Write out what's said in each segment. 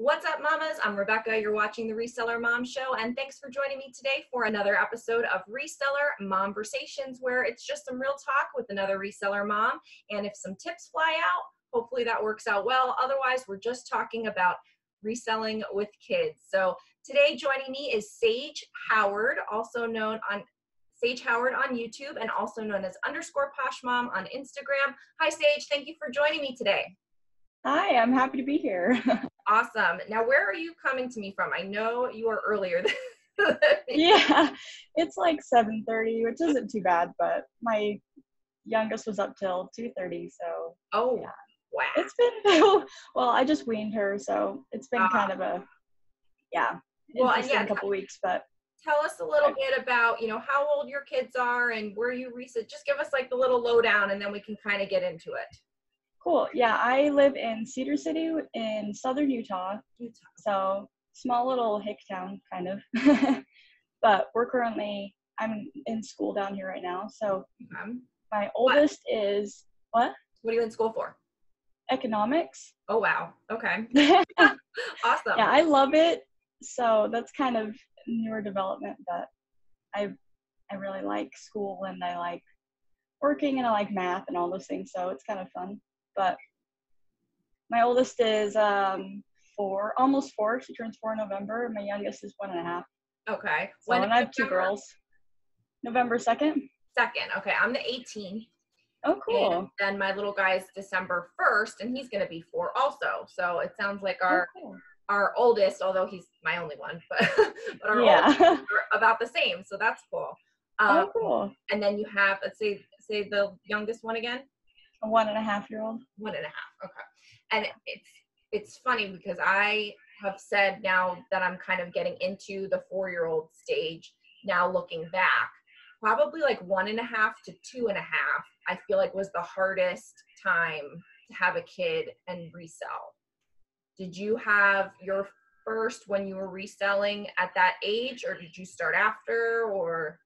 What's up, mamas? I'm Rebecca. You're watching the Reseller Mom Show, and thanks for joining me today for another episode of Reseller Momversations, where it's just some real talk with another reseller mom. And if some tips fly out, hopefully that works out well. Otherwise, we're just talking about reselling with kids. So today joining me is Sage Howard, also known on Sage Howard on YouTube, and also known as _PoshMom on Instagram. Hi, Sage. Thank you for joining me today. Hi, I'm happy to be here. Awesome. Now, where are you coming to me from? I know you are earlier than Yeah, it's like 7:30, which isn't too bad, but my youngest was up till 2:30, so Oh, yeah. wow. It's been, well, I just weaned her, so it's been kind of a, interesting couple weeks, but. Tell us a little bit about, how old your kids are and where you just give us like the little lowdown and then we can kind of get into it. Cool. Yeah, I live in Cedar City in southern Utah. So small little hick town, kind of. But I'm in school down here right now. So my oldest is, what? What are you in school for? Economics. Oh, wow. Okay. Awesome. Yeah, I love it. So that's kind of newer development, but I really like school and I like working and I like math and all those things. So it's kind of fun. But my oldest is 4, almost 4. She turns 4 in November. My youngest is 1.5. Okay. So, and I have 2 girls. November 2nd. 2nd. Okay. I'm the 18th. Oh, cool. And then my little guy is December 1st, and he's going to be 4 also. So it sounds like our oldest, although he's my only one, but our oldest are about the same. So that's cool. Cool. And then you have, let's say the youngest one again. A 1.5-year-old. 1.5. Okay. And it's funny because I have said now that I'm kind of getting into the 4-year-old stage now, looking back, probably like 1.5 to 2.5, I feel like was the hardest time to have a kid and resell. Did you have your first when you were reselling at that age, or did you start after, or?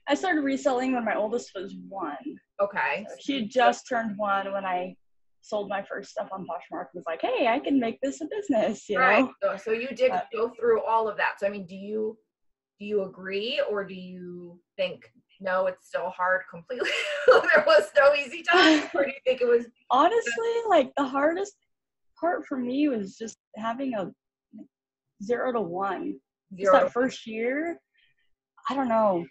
I started reselling when my oldest was 1. Okay. So she just turned 1 when I sold my first stuff on Poshmark. Was like, hey, I can make this a business, you know? So you did go through all of that. So I mean, do you agree, or do you think no, it's still hard completely? There was no easy time, or do you think it was? Honestly, like the hardest part for me was just having a 0 to 1. Just that first year, I don't know.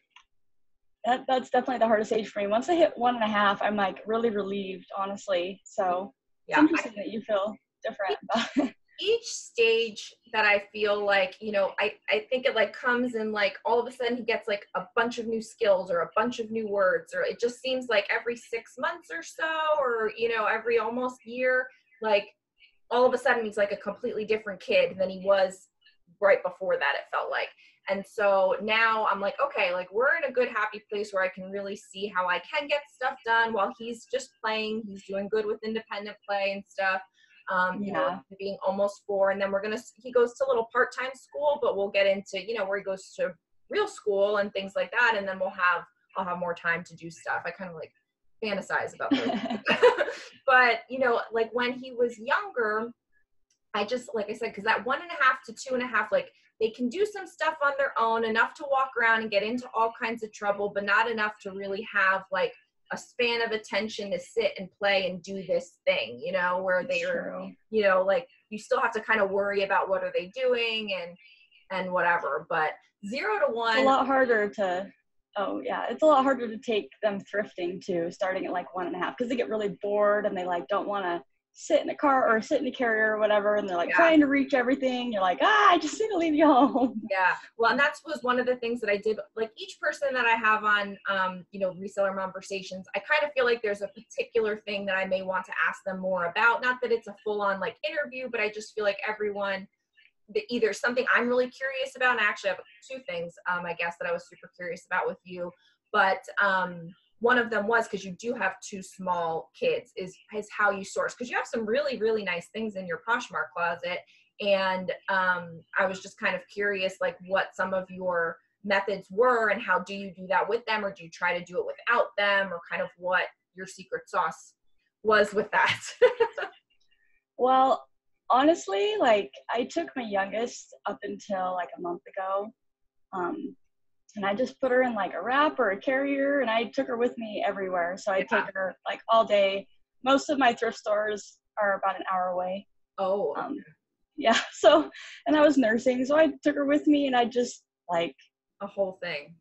That's definitely the hardest age for me. Once I hit 1.5, I'm like really relieved, honestly. So it's interesting that you feel different about it. Each stage that I feel like, I think it like comes in like all of a sudden he gets like a bunch of new skills or a bunch of new words, or it just seems like every 6 months or so, or, every almost year, like all of a sudden he's like a completely different kid than he was right before that, it felt like. And so now I'm like, okay, like we're in a good, happy place where I can really see how I can get stuff done while he's just playing. He's doing good with independent play and stuff. Being almost 4. And then he goes to little part-time school, but we'll get into, where he goes to real school and things like that. And then I'll have more time to do stuff. I kind of like fantasize about those. But, like when he was younger, I just, like I said, because that 1.5 to 2.5, like they can do some stuff on their own, enough to walk around and get into all kinds of trouble, but not enough to really have like a span of attention to sit and play and do this thing, where they are, like you still have to kind of worry about what are they doing and whatever. But 0 to 1. It's a lot harder to, it's a lot harder to take them thrifting too, starting at like 1.5, because they get really bored and they like don't want to sit in a car or sit in a carrier or whatever, and they're like trying to reach everything. You're like, I just need to leave you home. Yeah. Well, and that was one of the things that I did, like each person that I have on, Reseller Momversations, I kind of feel like there's a particular thing that I may want to ask them more about. Not that it's a full on like interview, but I just feel like everyone, either something I'm really curious about, and I actually have 2 things, I guess, that I was super curious about with you, but, one of them was, because you do have 2 small kids, is how you source, because you have some really, really nice things in your Poshmark closet. And I was just kind of curious, like what some of your methods were and how do you do that with them, or do you try to do it without them, or kind of what your secret sauce was with that? Well, honestly, like I took my youngest up until like a month ago. And I just put her in like a wrap or a carrier, and I took her with me everywhere. So I'd take her like all day. Most of my thrift stores are about an hour away. Oh, yeah. So, and I was nursing, so I took her with me, and I just like a whole thing.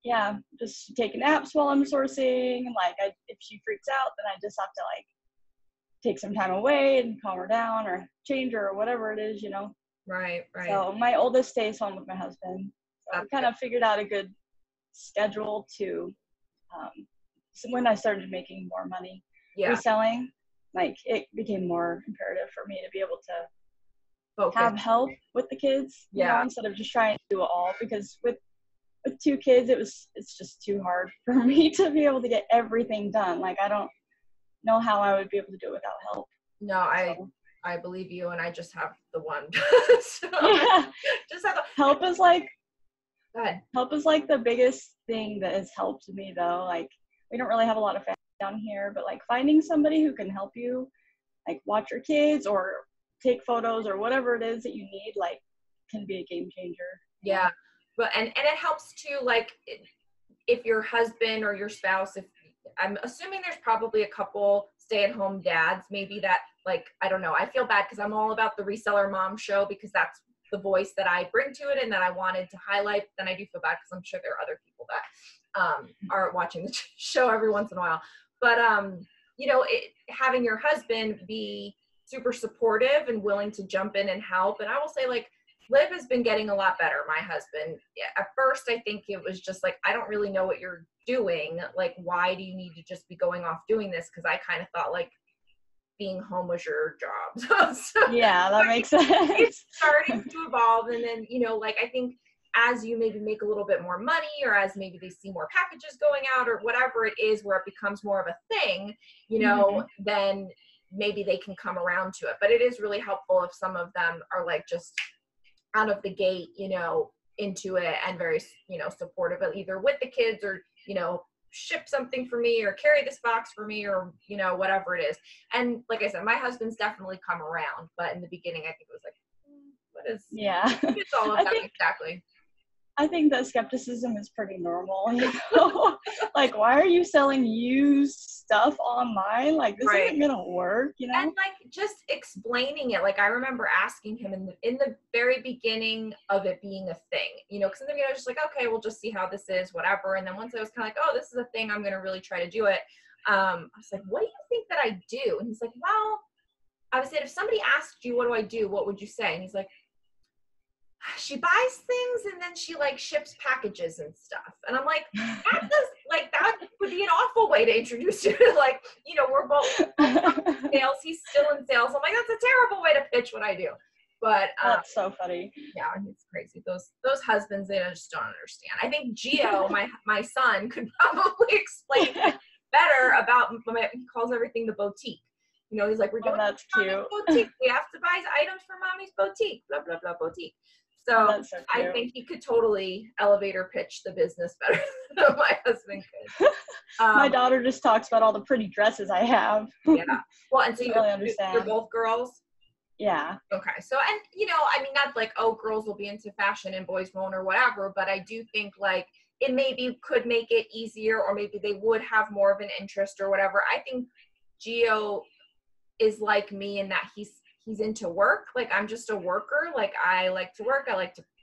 Yeah, just take naps while I'm sourcing. Like, if she freaks out, then I just have to like take some time away and calm her down or change her or whatever it is, Right. So my oldest stays home with my husband. So we kind of figured out a good schedule to, so when I started making more money reselling, like it became more imperative for me to be able to have help with the kids, instead of just trying to do it all, because with 2 kids, it's just too hard for me to be able to get everything done. Like, I don't know how I would be able to do it without help. No, I believe you, and I just have the one. So, just have help is like the biggest thing that has helped me, though. Like, we don't really have a lot of family down here, but like finding somebody who can help you, like watch your kids or take photos or whatever it is that you need, like, can be a game changer. Yeah. But and it helps too, like if your husband or your spouse, if I'm assuming there's probably a couple stay-at-home dads maybe that, like, I don't know, I feel bad because I'm all about the Reseller Mom show because that's the voice that I bring to it and that I wanted to highlight. Then I do feel bad because I'm sure there are other people that are watching the show every once in a while. But having your husband be super supportive and willing to jump in and help. And I will say, like, Liv has been getting a lot better, my husband. At first, I think it was just like, I don't really know what you're doing. Like, why do you need to just be going off doing this? Because I kind of thought, like, being home was your job. So, yeah, that makes sense. It's starting to evolve. And then, like, I think as you maybe make a little bit more money, or as maybe they see more packages going out or whatever it is, where it becomes more of a thing, then maybe they can come around to it. But it is really helpful if some of them are like just out of the gate, into it and very, supportive of either with the kids or, ship something for me or carry this box for me or, whatever it is. And like I said, my husband's definitely come around, but in the beginning, I think it was like, what is, it's all of that exactly. I think that skepticism is pretty normal. Like, why are you selling used stuff online? Like, this isn't gonna work, And like just explaining it. Like, I remember asking him in the very beginning of it being a thing, because in the beginning I was just like, okay, we'll just see how this is, whatever. And then once I was kind of like, oh, this is a thing, I'm gonna really try to do it. I was like, what do you think that I do? And he's like, well, I said, if somebody asked you, what do I do? What would you say? And he's like, she buys things and then she like ships packages and stuff. And I'm like, that would be an awful way to introduce you. Like, we're both in sales. He's still in sales. I'm like, that's a terrible way to pitch what I do. But that's so funny. Yeah, it's crazy. Those husbands, they just don't understand. I think Gio, my son, could probably explain better about. He calls everything the boutique. He's like, we're doing that's cute. Boutique. We have to buy items for mommy's boutique. Blah blah blah boutique. So I think he could totally elevator pitch the business better than my husband could. My daughter just talks about all the pretty dresses I have. Yeah. Well, and so you're both girls? Yeah. Okay. So, and, not like, oh, girls will be into fashion and boys won't or whatever, but I do think like it maybe could make it easier, or maybe they would have more of an interest or whatever. I think Gio is like me in that he's into work. Like, I'm just a worker. Like, I like to work.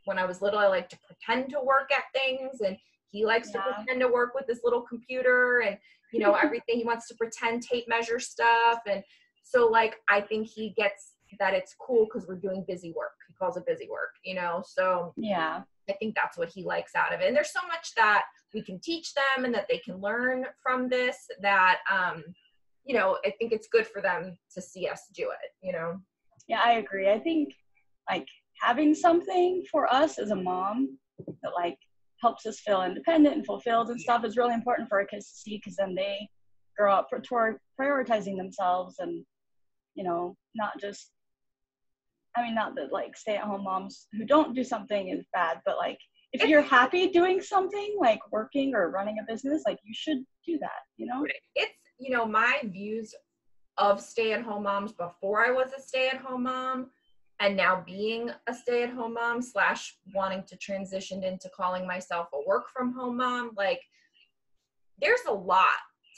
When I was little, I liked to pretend to work at things, and he likes to pretend to work with this little computer and, everything. He wants to pretend tape measure stuff. And so, like, I think he gets that it's cool because we're doing busy work. He calls it busy work, so yeah, I think that's what he likes out of it. And there's so much that we can teach them and that they can learn from this that, I think it's good for them to see us do it, Yeah, I agree. I think like having something for us as a mom that like helps us feel independent and fulfilled and stuff is really important for our kids to see, because then they grow up prioritizing themselves and, not just, not that like stay-at-home moms who don't do something is bad, but like if you're happy doing something like working or running a business, like you should do that, It's, my views of stay-at-home moms before I was a stay-at-home mom, and now being a stay-at-home mom slash wanting to transition into calling myself a work from home mom, like there's a lot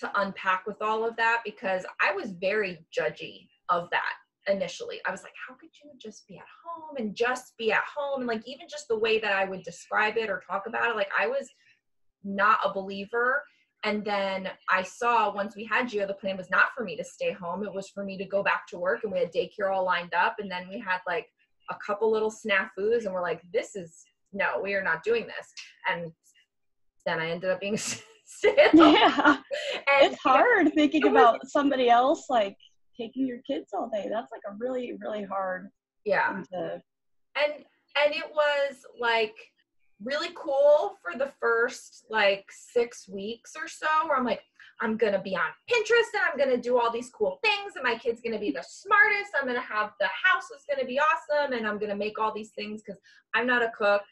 to unpack with all of that, because I was very judgy of that initially. I was like, how could you just be at home and just be at home? And like, even just the way that I would describe it or talk about it, like I was not a believer. And then I saw once we had Gio, the plan was not for me to stay home. It was for me to go back to work, and we had daycare all lined up. And then we had like a couple little snafus, and we're like, no, we are not doing this. And then I ended up being stay-at-home. Yeah. And it's hard thinking about somebody else like taking your kids all day. That's like a really, really hard thing to... And it was like really cool for the first like 6 weeks or so, where I'm like, I'm gonna be on Pinterest and I'm gonna do all these cool things, and my kid's gonna be the smartest. I'm gonna have, the house is gonna be awesome, and I'm gonna make all these things, because I'm not a cook.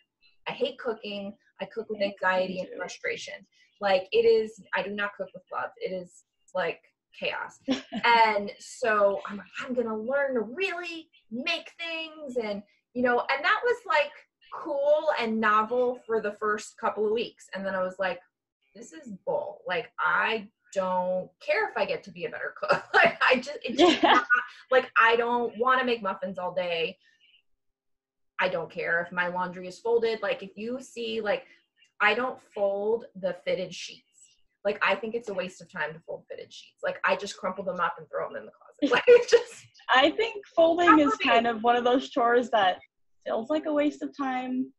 I hate cooking. I cook with anxiety and frustration. Like it is, I do not cook with love. It is like chaos. And so I'm like, I'm gonna learn to really make things, and you know, and that was like cool and novel for the first couple of weeks. And then I was like, this is bull. Like, I don't care if I get to be a better cook. Like, not, like, I don't want to make muffins all day. I don't care if my laundry is folded. Like, if you see, like, I don't fold the fitted sheets. Like, I think it's a waste of time to fold fitted sheets. Like, I just crumple them up and throw them in the closet. Like, it's just... I think folding is kind of one of those chores that feels like a waste of time.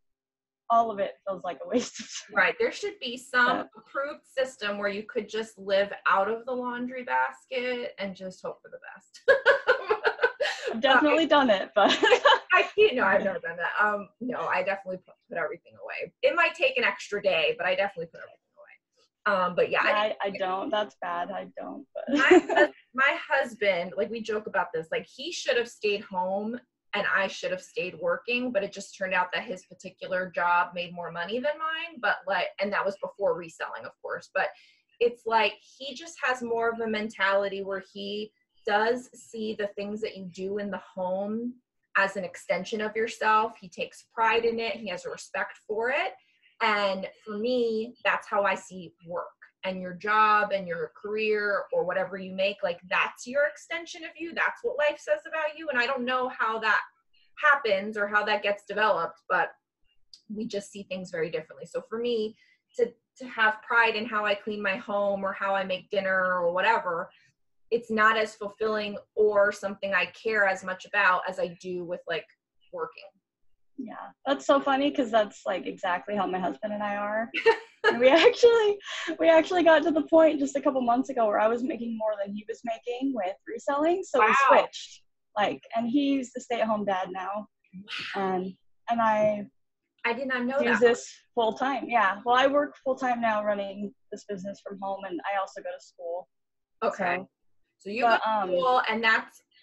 All of it feels like a waste of time. Right. There should be some approved system where you could just live out of the laundry basket and just hope for the best. I've definitely done it, but I've never done that. No, I definitely put everything away. It might take an extra day, but I definitely put everything away. But yeah, I don't. That's bad. I don't. But my husband, like, we joke about this. Like, he should have stayed home and I should have stayed working, but it just turned out that his particular job made more money than mine. But like, and that was before reselling, of course. But it's like he just has more of a mentality where he does see the things that you do in the home as an extension of yourself. He takes pride in it. He has a respect for it. And for me, that's how I see work and your job and your career or whatever you make. Like, that's your extension of you. That's what life says about you. And I don't know how that happens or how that gets developed, but we just see things very differently. So for me to have pride in how I clean my home or how I make dinner or whatever, it's not as fulfilling or something I care as much about as I do with like working. Yeah, that's so funny, because that's like exactly how my husband and I are. And we actually got to the point just a couple months ago where I was making more than he was making with reselling. So we switched, like, and he's the stay-at-home dad now. And I did not know do this full time. Yeah. Well, I work full time now running this business from home, and I also go to school. Okay. So you go to school, and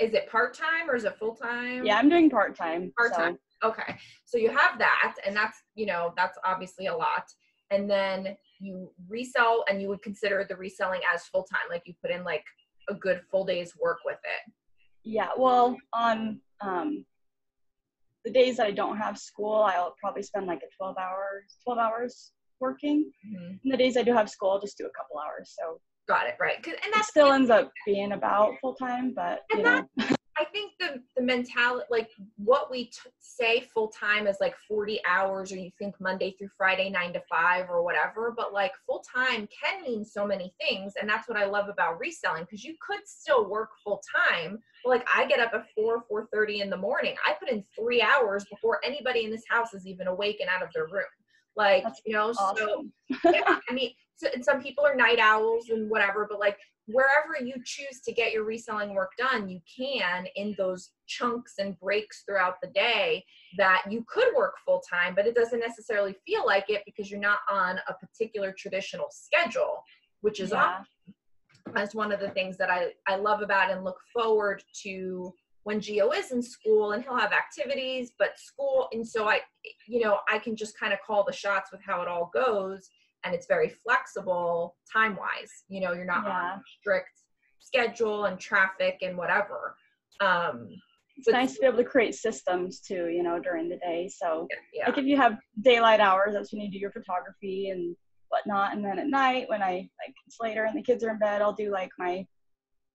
is it part-time or is it full-time? Yeah, I'm doing part-time. Part-time. So. Okay. So you have that, and that's obviously a lot. And then you resell, and you would consider the reselling as full-time. Like, you put in like a good full day's work with it. Yeah. Well, on the days that I don't have school, I'll probably spend like 12 hours working. Mm-hmm. And the days I do have school, I'll just do a couple hours. So got it. Right. And that still ends up being about full time, but I think the mentality, like what we say full time is like 40 hours, or you think Monday through Friday, 9 to 5 or whatever, but like full time can mean so many things. And that's what I love about reselling, because you could still work full time. But like, I get up at 4:30 in the morning. I put in 3 hours before anybody in this house is even awake and out of their room. Like, that's awesome. So yeah, I mean, and some people are night owls and whatever, but like, wherever you choose to get your reselling work done, you can, in those chunks and breaks throughout the day, that you could work full time, but it doesn't necessarily feel like it because you're not on a particular traditional schedule, which is awesome. That's one of the things that I love about and look forward to when Gio is in school, and he'll have activities, but school. And so I can just kind of call the shots with how it all goes. And it's very flexible time-wise. You're not on strict schedule and traffic and whatever. It's nice to be able to create systems too, you know, during the day. So yeah. like if you have daylight hours, that's when you do your photography and whatnot. And then at night when it's later and the kids are in bed, I'll do like my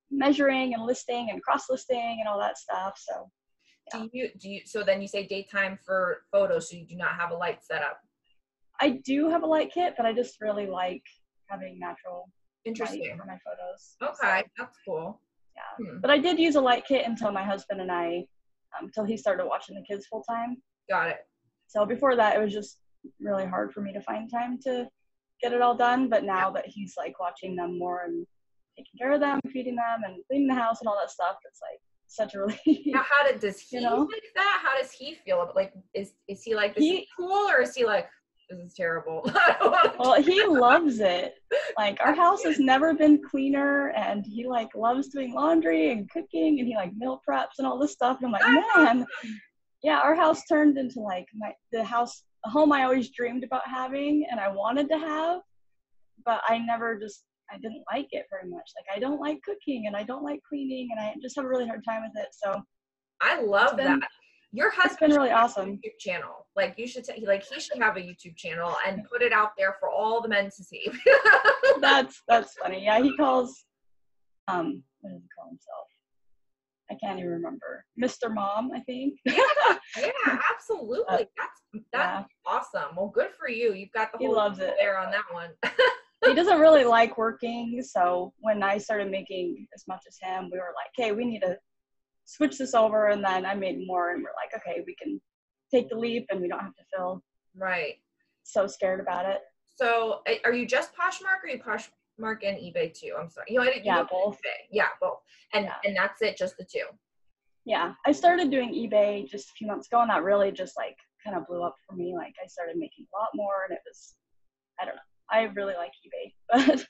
measuring and listing and cross listing and all that stuff. So yeah. So then you say daytime for photos, so you do not have a light set up? I do have a light kit, but I just really like having natural light for my photos. Okay, so, that's cool. Yeah, but I did use a light kit until my husband and I, until he started watching the kids full time. Got it. So before that, it was just really hard for me to find time to get it all done. But now that he's like watching them more and taking care of them, feeding them, and cleaning the house and all that stuff, it's like such a relief. Now, does he like that? How does he feel about, like, is he like, this is cool, or is he like, this is terrible? Well, he loves it. Like, our house has never been cleaner, and he like loves doing laundry and cooking, and he like meal preps and all this stuff. And I'm like, man, yeah, our house turned into like the home I always dreamed about having and I wanted to have, but I didn't like it very much. Like, I don't like cooking and I don't like cleaning, and I just have a really hard time with it. So I love that. Your husband been really awesome. YouTube channel. Like, you should he should have a YouTube channel and put it out there for all the men to see. That's funny. Yeah, he calls what does he call himself? I can't even remember. Mr. Mom, I think. Yeah, absolutely. That's awesome. Well, good for you. You've got the whole loves it there on that one. He doesn't really like working, so when I started making as much as him, we were like, hey, we need to switch this over. And then I made more, and we're like, okay, we can take the leap and we don't have to feel so scared about it. So are you just Poshmark, or are you Poshmark and eBay too? I'm sorry. Both. Yeah, both. And that's it, just the two? Yeah, I started doing eBay just a few months ago, and that really just like kind of blew up for me. Like, I started making a lot more, and it was, I don't know, I really like eBay. But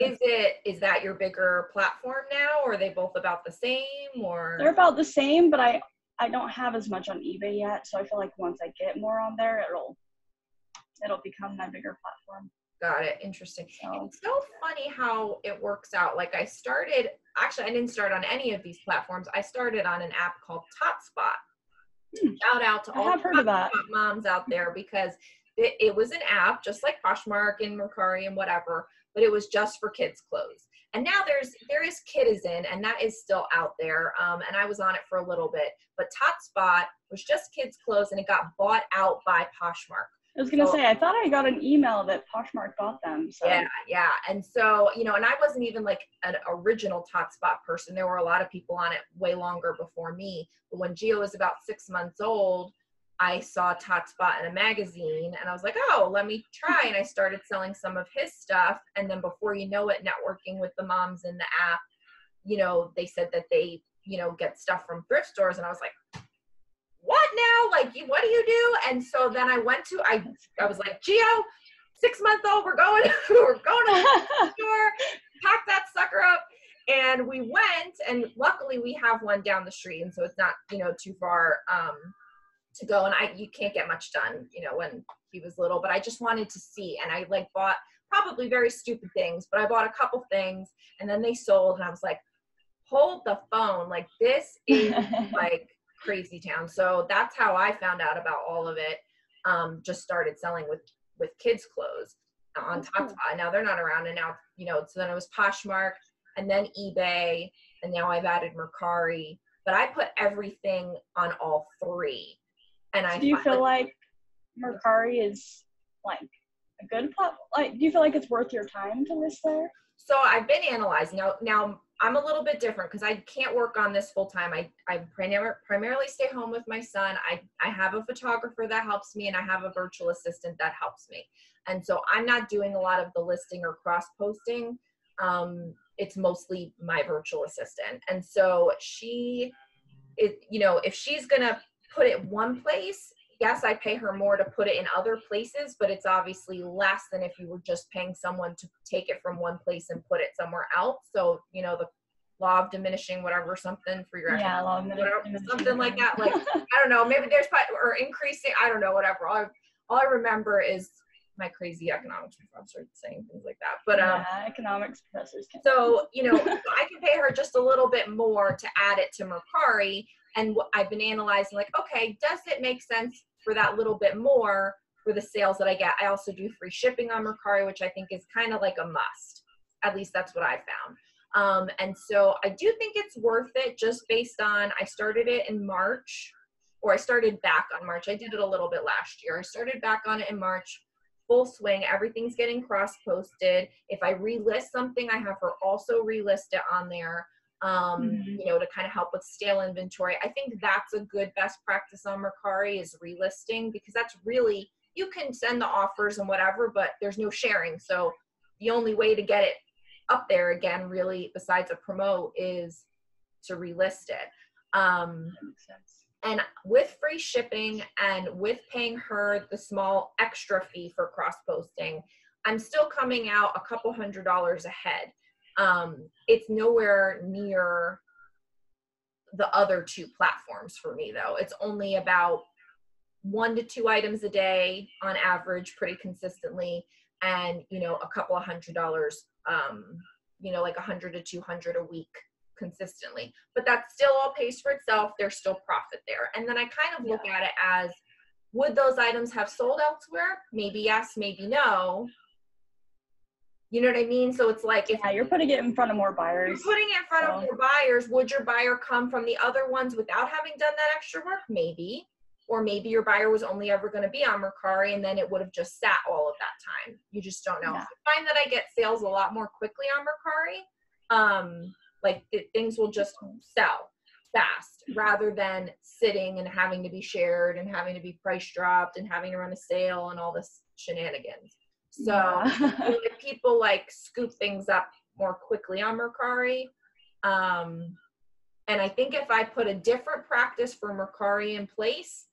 is that your bigger platform now, or are they both about the same? Or they're about the same, but I don't have as much on eBay yet, so I feel like once I get more on there, it'll become my bigger platform. Got it. Interesting. It's so funny how it works out. Like, I didn't start on any of these platforms. I started on an app called TotSpot. Shout out to all the moms out there, because it was an app just like Poshmark and Mercari and whatever, but it was just for kids' clothes. And now there is Kitizen, and that is still out there. And I was on it for a little bit, but TotSpot was just kids' clothes, and it got bought out by Poshmark. I was going to say, I thought I got an email that Poshmark bought them. So. Yeah. And so, and I wasn't even like an original TotSpot person. There were a lot of people on it way longer before me. But when Gio was about 6 months old, I saw TotSpot in a magazine, and I was like, oh, let me try. And I started selling some of his stuff. And then before you know it, networking with the moms in the app, they said that they, get stuff from thrift stores. And I was like, what now? Like, what do you do? And so then I went to, I was like, Gio, 6 months old, we're going to the store, pack that sucker up. And we went, and luckily we have one down the street. And so it's not, too far to go. And you can't get much done, when he was little, but I just wanted to see. And I bought probably very stupid things, but I bought a couple things, and then they sold. And I was like, hold the phone. Like, this is like crazy town. So that's how I found out about all of it. Just started selling with kids' clothes on TotSpot. Now they're not around, and now, so then it was Poshmark, and then eBay, and now I've added Mercari, but I put everything on all three. And do you feel like Mercari is like a good platform? Like, do you feel like it's worth your time to list there? So I've been analyzing. Now I'm a little bit different because I can't work on this full time. I primarily stay home with my son. I have a photographer that helps me, and I have a virtual assistant that helps me. And so I'm not doing a lot of the listing or cross posting. It's mostly my virtual assistant. And so if she's going to put it one place, yes, I pay her more to put it in other places, but it's obviously less than if you were just paying someone to take it from one place and put it somewhere else. So, the law of diminishing whatever, something for your law of diminishing, something like that. Like, I don't know, maybe there's or increasing, I don't know, whatever. All I remember is my crazy economics professor saying things like that. But yeah, economics professors can. So, you know, I can pay her just a little bit more to add it to Mercari. And I've been analyzing, like, okay, does it make sense for that little bit more for the sales that I get? I also do free shipping on Mercari, which I think is kind of like a must. At least that's what I found. And so I do think it's worth it, just based on, I started it in March, or I started back on March. I did it a little bit last year. I started back on it in March. Full swing, everything's getting cross-posted. If I relist something, I have her also relist it on there, you know, to kind of help with stale inventory. I think that's a good best practice on Mercari, is relisting, because that's really, you can send the offers and whatever, but there's no sharing. So the only way to get it up there again, really, besides a promote, is to relist it. That makes sense. And with free shipping and with paying her the small extra fee for cross-posting, I'm still coming out a couple $100 ahead. It's nowhere near the other two platforms for me, though. It's only about 1 to 2 items a day on average, pretty consistently, and, you know, a couple of $100, you know, like 100 to 200 a week consistently. But that still all pays for itself. There's still profit there. And then I kind of look at it as, would those items have sold elsewhere? Maybe yes, maybe no. You know what I mean? So it's like, if you're putting it in front of more buyers. You're putting it in front of more buyers. Would your buyer come from the other ones without having done that extra work? Maybe. Or maybe your buyer was only ever going to be on Mercari, and then it would have just sat all of that time. You just don't know. I find that I get sales a lot more quickly on Mercari. Like things will just sell fast, rather than sitting and having to be shared and having to be price dropped and having to run a sale and all this shenanigans. So if people like scoop things up more quickly on Mercari. And I think if I put a different practice for Mercari in place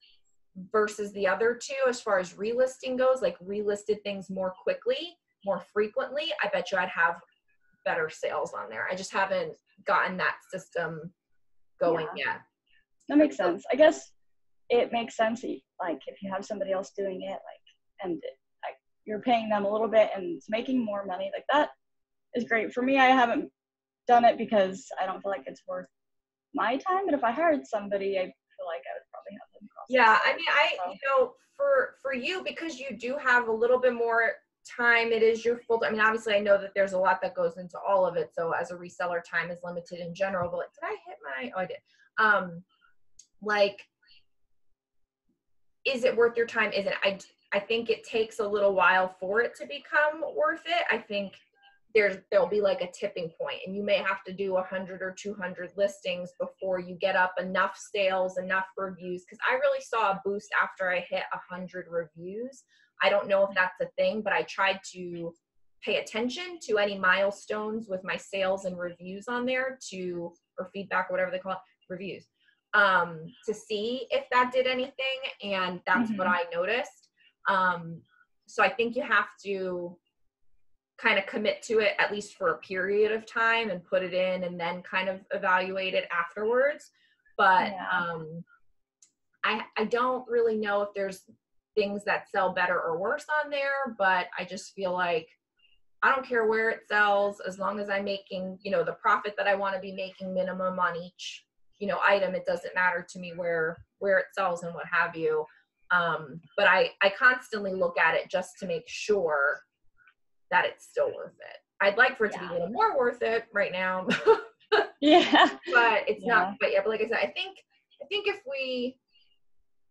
versus the other two, as far as relisting goes, like relisted things more quickly, more frequently, I bet you I'd have better sales on there. I just haven't gotten that system going yet. That makes sense. I guess it makes sense, like, if you have somebody else doing it, like, and like you're paying them a little bit and it's making more money, like, that is great. For me, I haven't done it because I don't feel like it's worth my time. But if I hired somebody, I feel like I would probably have them process. Yeah, I mean, you know, for you, because you do have a little bit more time, it is your full. I mean, obviously I know that there's a lot that goes into all of it, so as a reseller, time is limited in general. But did I hit my, oh, I did. Like, is it worth your time? Isn't I think it takes a little while for it to become worth it. I think there'll be like a tipping point, and you may have to do 100 or 200 listings before you get up enough sales, enough reviews. Because I really saw a boost after I hit 100 reviews. I don't know if that's a thing, but I tried to pay attention to any milestones with my sales and reviews on there, or feedback, or whatever they call it, reviews, to see if that did anything. And that's what I noticed. So I think you have to kind of commit to it, at least for a period of time, and put it in, and then kind of evaluate it afterwards. But I don't really know if there's things that sell better or worse on there, but I just feel like I don't care where it sells, as long as I'm making, you know, the profit that I want to be making minimum on each, you know, item. It doesn't matter to me where it sells and what have you. But I constantly look at it just to make sure that it's still worth it. I'd like for it to be a little more worth it right now. But it's not quite yet. But like I said, I think if we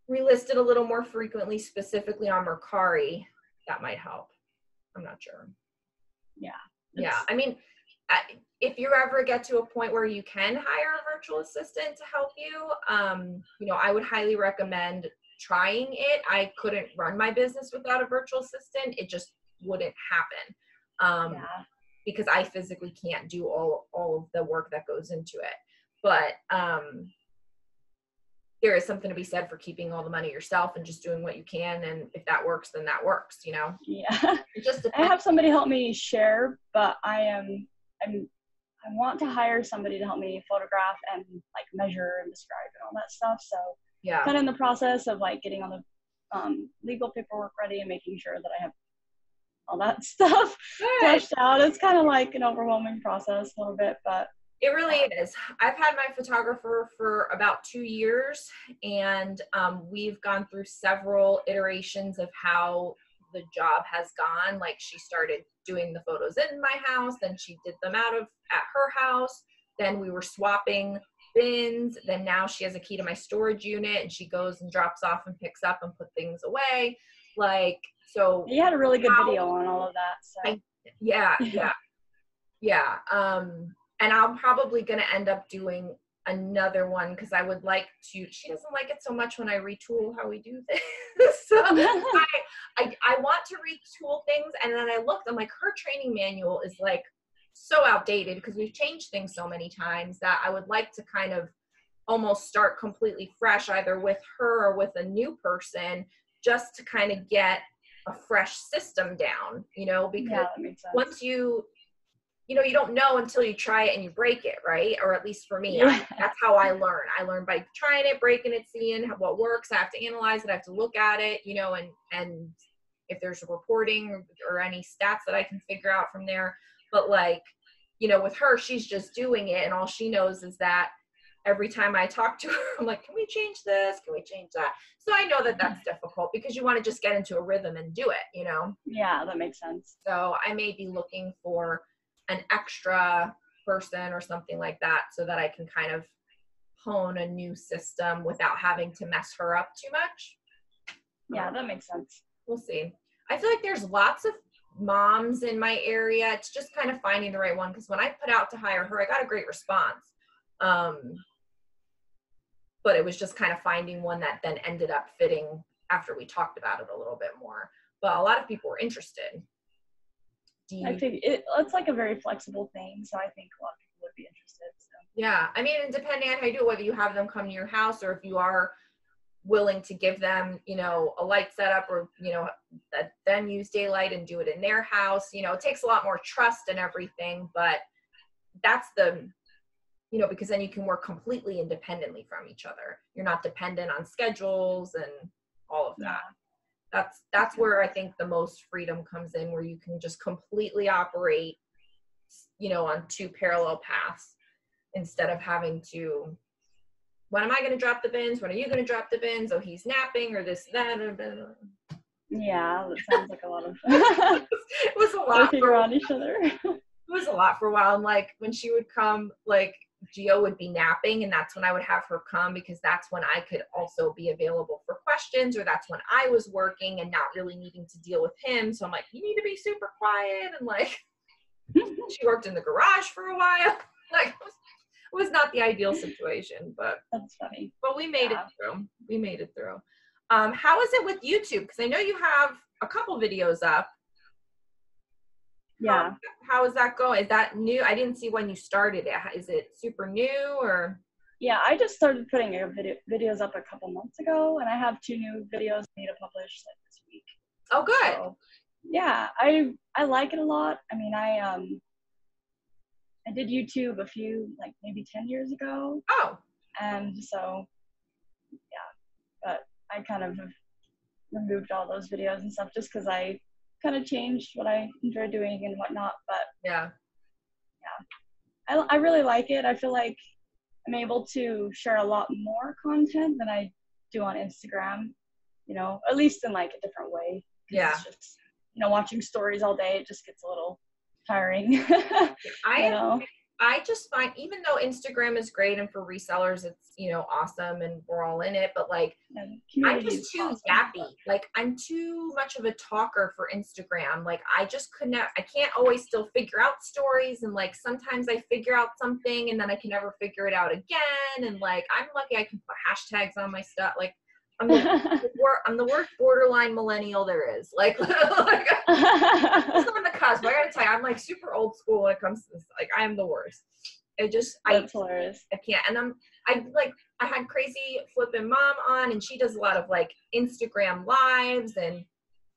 relisted a little more frequently, specifically on Mercari, that might help. I'm not sure. Yeah. I mean, if you ever get to a point where you can hire a virtual assistant to help you, you know, I would highly recommend trying it. I couldn't run my business without a virtual assistant. It just wouldn't happen. Because I physically can't do all of the work that goes into it. But there is something to be said for keeping all the money yourself and just doing what you can. And if that works, then that works, you know? It just depends. I have somebody help me share, but I want to hire somebody to help me photograph and like measure and describe and all that stuff. So kind of in the process of like getting all the legal paperwork ready and making sure that I have all that stuff Good. fleshed out. It's kind of like an overwhelming process a little bit, but It really is. I've had my photographer for about 2 years, and we've gone through several iterations of how the job has gone. Like, she started doing the photos in my house, then she did them at her house. Then we were swapping bins. Then now she has a key to my storage unit, and she goes and drops off and picks up and put things away. Like, so you had a really good video on all of that. So yeah. And I'm probably going to end up doing another one because I would like to. She doesn't like it so much when I retool how we do things. So I want to retool things. And then I looked, I'm like, her training manual is like so outdated because we've changed things so many times that I would like to kind of almost start completely fresh, either with her or with a new person, just to kind of get a fresh system down, because that makes sense. once you don't know until you try it and you break it, right? Or at least for me, that's how I learn. I learn by trying it, breaking it, seeing what works. I have to analyze it. I have to look at it, and if there's a reporting or any stats that I can figure out from there. But with her, she's just doing it, and all she knows is that every time I talk to her, I'm like, can we change this? Can we change that? So I know that that's difficult because you want to just get into a rhythm and do it, Yeah, that makes sense. So I may be looking for an extra person or something like that so that I can kind of hone a new system without having to mess her up too much. Yeah, that makes sense. We'll see. I feel like there's lots of moms in my area. It's just kind of finding the right one, because when I put out to hire her, I got a great response. But it was just kind of finding one that then ended up fitting after we talked about it a little bit more. But a lot of people were interested. I think it's like a very flexible thing, so I think a lot of people would be interested. So. Yeah, I mean, and depending on how you do it, whether you have them come to your house or if you are willing to give them, a light setup, or then use daylight and do it in their house. It takes a lot more trust and everything, but that's because then you can work completely independently from each other. You're not dependent on schedules and all of that. Yeah. That's where I think the most freedom comes in, where you can just completely operate, on two parallel paths instead of having to, when am I going to drop the bins? When are you going to drop the bins? Oh, he's napping, or this, that. Yeah, that sounds like a lot of it was a lot working around each other. It was a lot for a while. And when she would come, Gio would be napping, and that's when I would have her come, because that's when I could also be available for questions, or that's when I was working and not really needing to deal with him. So I'm like, you need to be super quiet. And she worked in the garage for a while. It was not the ideal situation, but that's funny. But we made it through. We made it through. How is it with YouTube? Because I know you have a couple videos up. Yeah. How is that going? Is that new? I didn't see when you started it. Is it super new, or? Yeah, I just started putting videos up a couple months ago, and I have 2 new videos I need to publish this week. Oh, good. So, yeah, I like it a lot. I mean, I did YouTube a few, maybe 10 years ago. Oh. And so, yeah, but I kind of have removed all those videos and stuff just because I kind of changed what I enjoy doing and whatnot. But yeah, I really like it. I feel like I'm able to share a lot more content than I do on Instagram, at least in a different way. Yeah. It's just, watching stories all day, it just gets a little tiring. I just find, even though Instagram is great and for resellers, it's, awesome and we're all in it, but I'm just too yappy. I'm too much of a talker for Instagram. I just I can't always still figure out stories. And sometimes I figure out something and then I can never figure it out again. And I'm lucky I can put hashtags on my stuff. I'm the worst borderline millennial there is. I'm just on the cusp. I gotta tell you, I'm super old school when it comes to this. I am the worst. That's hilarious. I can't. And I had Crazy Flippin' Mom on, and she does a lot of Instagram lives, and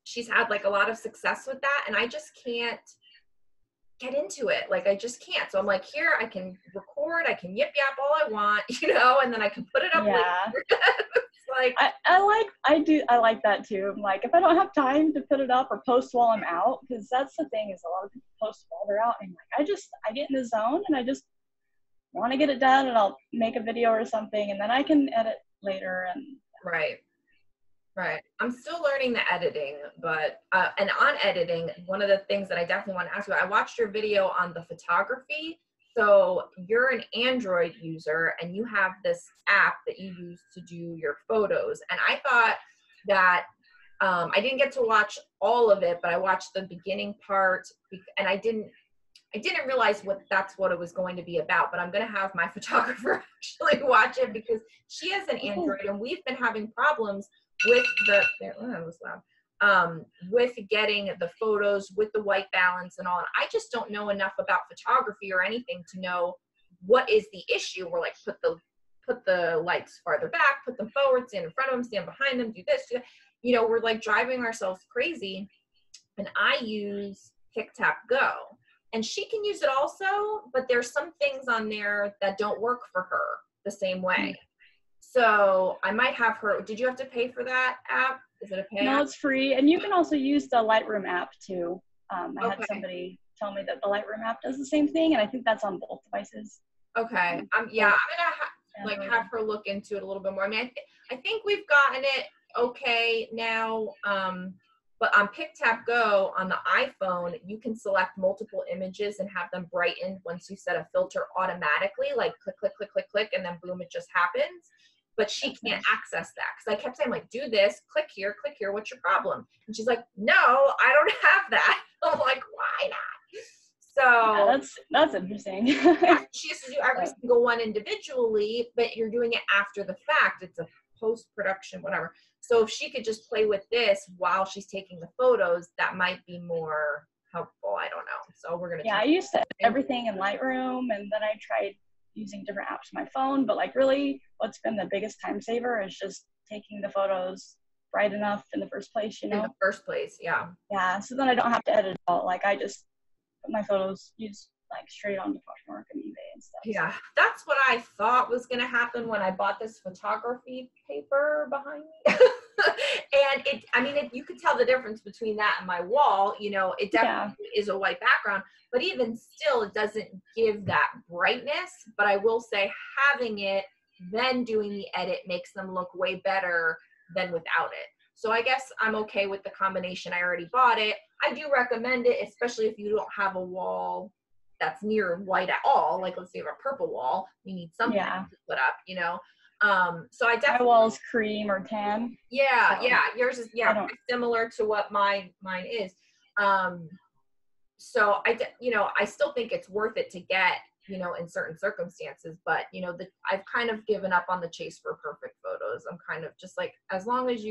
she's had a lot of success with that. And I just can't get into it. I just can't. So I'm here, I can record, I can yip yap all I want, and then I can put it up later. like, I like that too. I'm like, if I don't have time to put it up or post while I'm out, because that's the thing is a lot of people post while they're out, and like I get in the zone and I just want to get it done, and I'll make a video or something, and then I can edit later. And right. Right. I'm still learning the editing, but, and on editing, one of the things that I definitely want to ask you, I watched your video on the photography. So you're an Android user and you have this app that you use to do your photos. And I thought that, I didn't get to watch all of it, but I watched the beginning part, and I didn't realize that's what it was going to be about, but I'm going to have my photographer actually watch it because she has an Android and we've been having problems with that was loud, with getting the photos with the white balance and all. And I just don't know enough about photography or anything to know what is the issue. We're like, put the lights farther back, put them forward, stand in front of them, stand behind them, do this, do that. You know, we're like driving ourselves crazy. And I use Pick-Tap-Go. And she can use it also, but there's some things on there that don't work for her the same way. So I might have her. Did you have to pay for that app? Is it a pay No, app? it's free. And you can also use the Lightroom app too. I Okay. had somebody tell me that the Lightroom app does the same thing, and I think that's on both devices. Okay. Yeah, I'm gonna have her look into it a little bit more. I mean, I think we've gotten it okay now. But on Pick-Tap-Go on the iPhone, you can select multiple images and have them brightened once you set a filter automatically, like click, click, click, click, click, and then boom, it just happens. But she can't access that because I kept saying, like, do this, click here, what's your problem? And she's like, no, I don't have that. I'm like, why not? So yeah, that's interesting. she has to do every single one individually, but you're doing it after the fact. It's a post-production, whatever. So if she could just play with this while she's taking the photos, that might be more helpful. I don't know. So we're gonna. I used everything in Lightroom, and then I tried using different apps on my phone. But like, really, what's been the biggest time saver is just taking the photos bright enough in the first place. You know. In the first place, yeah. Yeah. So then I don't have to edit it all. Like I just put my photos like straight onto Poshmark and eBay and stuff. Yeah, that's what I thought was going to happen when I bought this photography paper behind me. And you could tell the difference between that and my wall. You know, it definitely is a white background, but even still, it doesn't give that brightness. But I will say having it, then doing the edit makes them look way better than without it. So I guess I'm okay with the combination. I already bought it. I do recommend it, especially if you don't have a wall that's near white at all. Like, let's say you have a purple wall, you need something to put up, you know? So I definitely. My wall's cream or tan. Yeah, so. Yeah. Yours is, similar to what mine is. So I still think it's worth it to get, you know, in certain circumstances, but you know, I've kind of given up on the chase for perfect photos. I'm kind of just like, as long as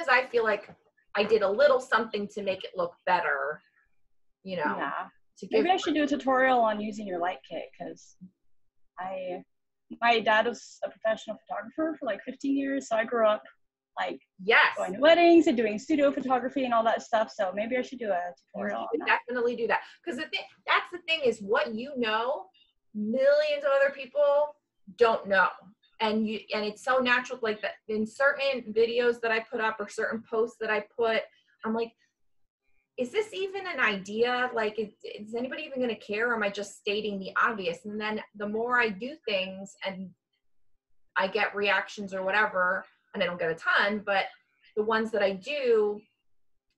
I feel like I did a little something to make it look better, you know. Yeah. Maybe I should do a tutorial on using your light kit, because my dad was a professional photographer for like 15 years, so I grew up like going to weddings and doing studio photography and all that stuff. So maybe I should do a tutorial on that. Definitely do that, because that's the thing is, what you know, millions of other people don't know, and it's so natural. Like that in certain videos that I put up or certain posts that I put, I'm like, is this even an idea? Like, is anybody even going to care? Or am I just stating the obvious? And then the more I do things and I get reactions or whatever, and I don't get a ton, but the ones that I do,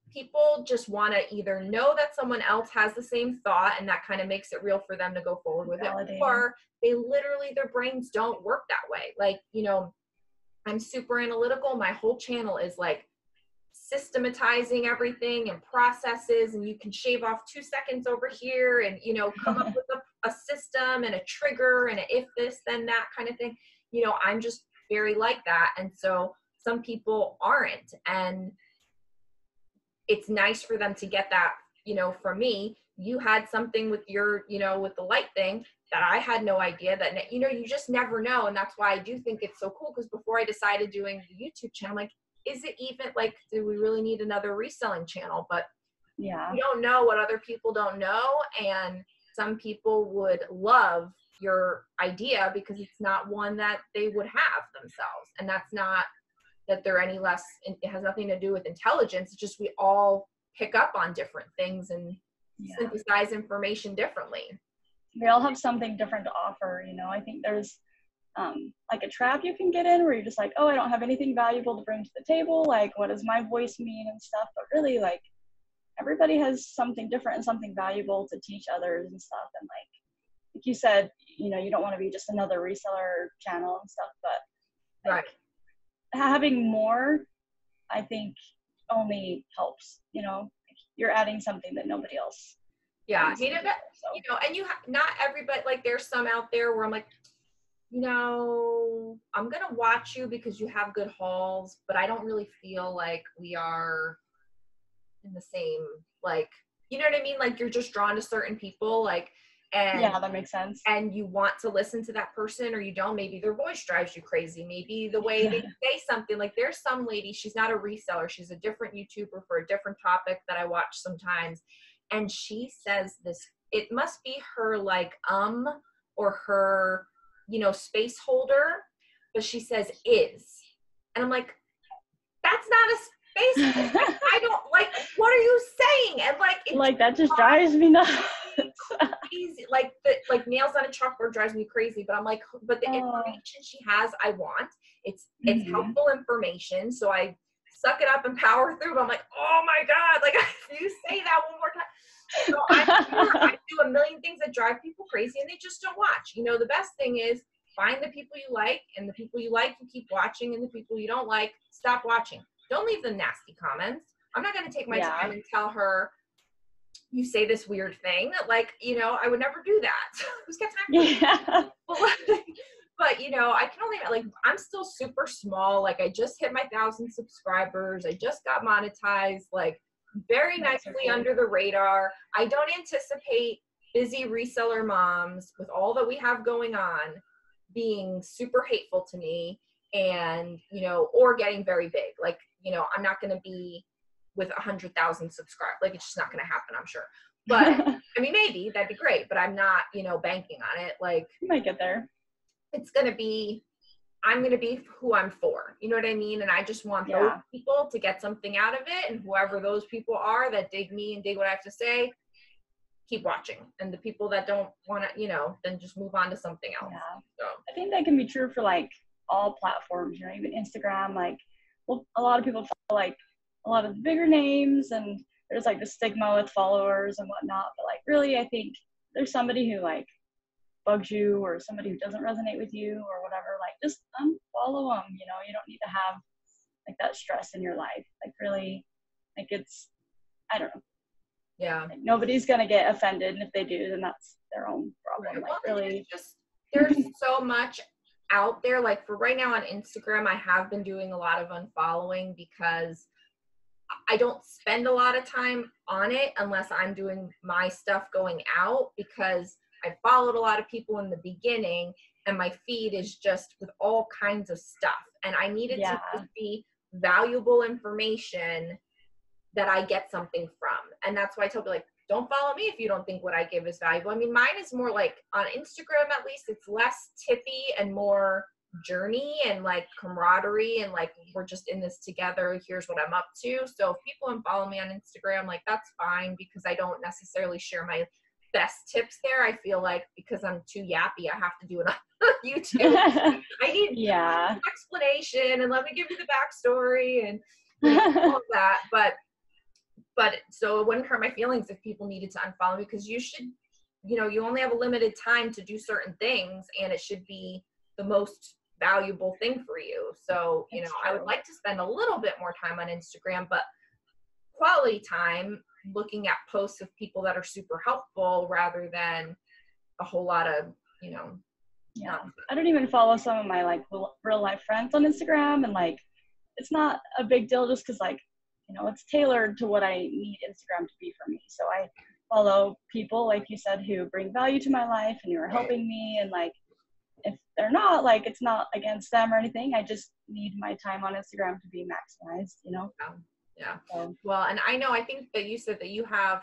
people just want to either know that someone else has the same thought, and that kind of makes it real for them to go forward with it, or their brains don't work that way. Like, you know, I'm super analytical. My whole channel is like systematizing everything and processes, and you can shave off 2 seconds over here and, you know, come up with a system and a trigger and a if this then that kind of thing. You know, I'm just very like that. And so some people aren't, and it's nice for them to get that, you know. For me, you had something with your, you know, with the light thing that I had no idea, that, you know, you just never know. And that's why I do think it's so cool, because before I decided doing the YouTube channel, I'm like, is it even, like, do we really need another reselling channel? But you don't know what other people don't know. And some people would love your idea because it's not one that they would have themselves. And that's not that they're any less, it has nothing to do with intelligence. It's just we all pick up on different things and synthesize information differently. We all have something different to offer, you know. I think there's like a trap you can get in where you're just like, oh, I don't have anything valuable to bring to the table. Like, what does my voice mean and stuff? But really, like, everybody has something different and something valuable to teach others and stuff. And like you said, you know, you don't want to be just another reseller channel and stuff, but like, having more, I think, only helps, you know. You're adding something that nobody else. Yeah, I mean, you know, and not everybody, like there's some out there where I'm like, you know, I'm going to watch you because you have good hauls, but I don't really feel like we are in the same, like, you know what I mean? Like you're just drawn to certain people, like, and yeah, that makes sense. And you want to listen to that person or you don't. Maybe their voice drives you crazy. Maybe the way they say something, like there's some lady, she's not a reseller. She's a different YouTuber for a different topic that I watch sometimes. And she says this, it must be her like, or her, you know, space holder, but she says is. And I'm like, that's not a space holder. Like, I don't like, what are you saying? And like that just drives me nuts. Crazy. Like nails on a chalkboard drives me crazy, but I'm like, but the information she has, I want. It's helpful information. So I suck it up and power through. But I'm like, oh my God, like if you say that one more time. So I do a million things that drive people crazy and they just don't watch. You know, the best thing is find the people you like, and the people you like, you keep watching, and the people you don't like, stop watching. Don't leave them nasty comments. I'm not going to take my time and tell her, you say this weird thing. Like, you know, I would never do that. Who's got time for that? But, you know, I can only, like, I'm still super small. Like, I just hit my 1,000 subscribers. I just got monetized, like, very nicely under the radar. I don't anticipate busy reseller moms with all that we have going on being super hateful to me and, you know, or getting very big. Like, you know, I'm not going to be with 100,000 subscribers. Like, it's just not going to happen, I'm sure. But I mean, maybe that'd be great, but I'm not, you know, banking on it. Like, you might get there. It's going to be, I'm going to be who I'm for. You know what I mean? And I just want those people to get something out of it. And whoever those people are that dig me and dig what I have to say, keep watching. And the people that don't want to, you know, then just move on to something else. Yeah. So I think that can be true for like all platforms, you know, even Instagram. Like, well, a lot of people follow like a lot of the bigger names, and there's like the stigma with followers and whatnot. But like, really, I think there's somebody who like bugs you or somebody who doesn't resonate with you or whatever, like just unfollow them. You know, you don't need to have like that stress in your life. Like, really, like, it's, I don't know. Yeah. Like, nobody's gonna get offended, and if they do, then that's their own problem. Right. Like, well, really, there's so much out there. Like, for right now on Instagram, I have been doing a lot of unfollowing because I don't spend a lot of time on it unless I'm doing my stuff going out, because I followed a lot of people in the beginning and my feed is just with all kinds of stuff. And I needed to just be valuable information that I get something from. And that's why I tell people, like, don't follow me if you don't think what I give is valuable. I mean, mine is more like, on Instagram at least, it's less tippy and more journey and like camaraderie and like, we're just in this together, here's what I'm up to. So if people unfollow me on Instagram, like, that's fine, because I don't necessarily share my best tips there. I feel like because I'm too yappy, I have to do it on YouTube. I need an explanation and let me give you the backstory and, you know, all of that. But so it wouldn't hurt my feelings if people needed to unfollow me, because you should, you know, you only have a limited time to do certain things, and it should be the most valuable thing for you. So, you know, I would like to spend a little bit more time on Instagram, but quality time looking at posts of people that are super helpful rather than a whole lot of, you know. I don't even follow some of my like real life friends on Instagram, and like, it's not a big deal just because, like, you know, it's tailored to what I need Instagram to be for me. So I follow people, like you said, who bring value to my life and who are helping me. And like, if they're not, like, it's not against them or anything. I just need my time on Instagram to be maximized, you know? Yeah. Well, and I know, I think that you said that you have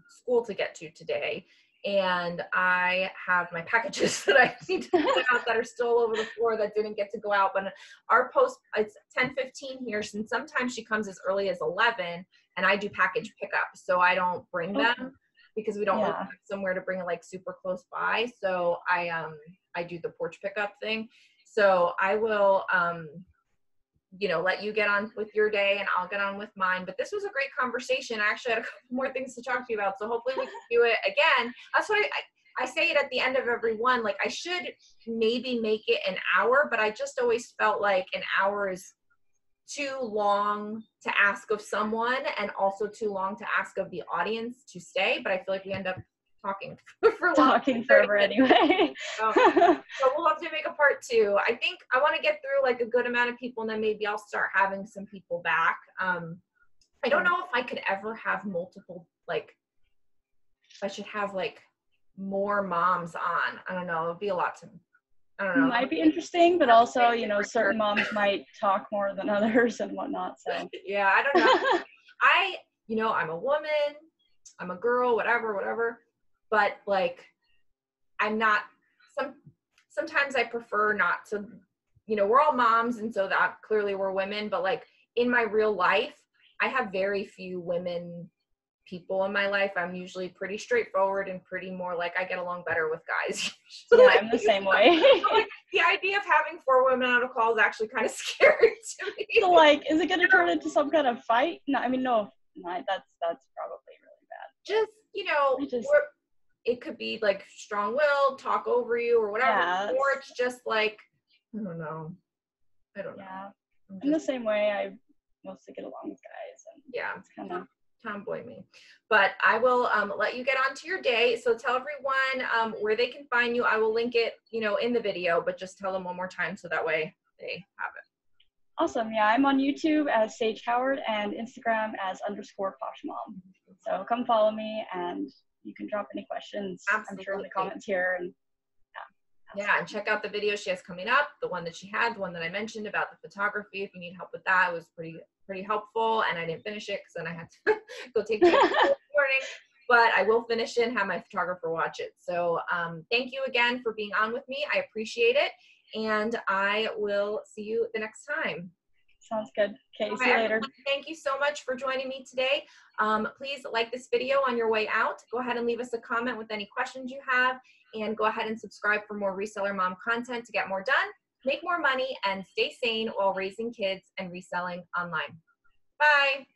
school to get to today. and I have my packages that I need to put out that are still all over the floor that didn't get to go out. But our post, it's 10:15 here, and sometimes she comes as early as 11, and I do package pickup, so I don't bring them because we don't really have somewhere to bring it like super close by. So I do the porch pickup thing. So I will you know, let you get on with your day and I'll get on with mine. But this was a great conversation. I actually had a couple more things to talk to you about. So hopefully we can do it again. That's what I say it at the end of every one. Like I should maybe make it an hour, but I just always felt like an hour is too long to ask of someone and also too long to ask of the audience to stay. But I feel like we end up talking forever anyway. So we'll have to make a part 2. I think I want to get through like a good amount of people, and then maybe I'll start having some people back. I don't know if I could ever have multiple, like I should have like more moms on. I don't know. It'd be a lot to, I don't know. It might be interesting, but also, you know, certain moms might talk more than others and whatnot. So yeah, I don't know. You know, I'm a woman, I'm a girl, whatever. But like, I'm not, sometimes I prefer not to, you know, we're all moms. And so that clearly we're women, but like in my real life, I have very few women people in my life. I'm usually pretty straightforward and pretty more like I get along better with guys. Yeah, like, I'm the same way. Like, the idea of having 4 women on a call is actually kind of scary to me. So like, is it going to turn into some kind of fight? No, I mean, no, that's probably really bad. Just, you know, it could be like strong-willed, talk over you or whatever, or it's just like, I don't know. Yeah, in the same way, I mostly get along with guys, and it's kind of tomboy me. But I will let you get on to your day. So tell everyone where they can find you. I will link it, you know, in the video, but just tell them one more time so that way they have it. Awesome. Yeah, I'm on YouTube as Sage Howard and Instagram as _PoshMom. So come follow me and you can drop any questions. Absolutely. I'm sure in the comments here. And yeah, and check out the video she has coming up, the one that she had, the one that I mentioned about the photography. If you need help with that, it was pretty helpful. And I didn't finish it because then I had to go take pictures this morning. But I will finish it and have my photographer watch it. So thank you again for being on with me. I appreciate it. And I will see you the next time. Sounds good. Okay, see you later. Thank you so much for joining me today. Please like this video on your way out. Go ahead and leave us a comment with any questions you have. And go ahead and subscribe for more Reseller Mom content to get more done, make more money, and stay sane while raising kids and reselling online. Bye.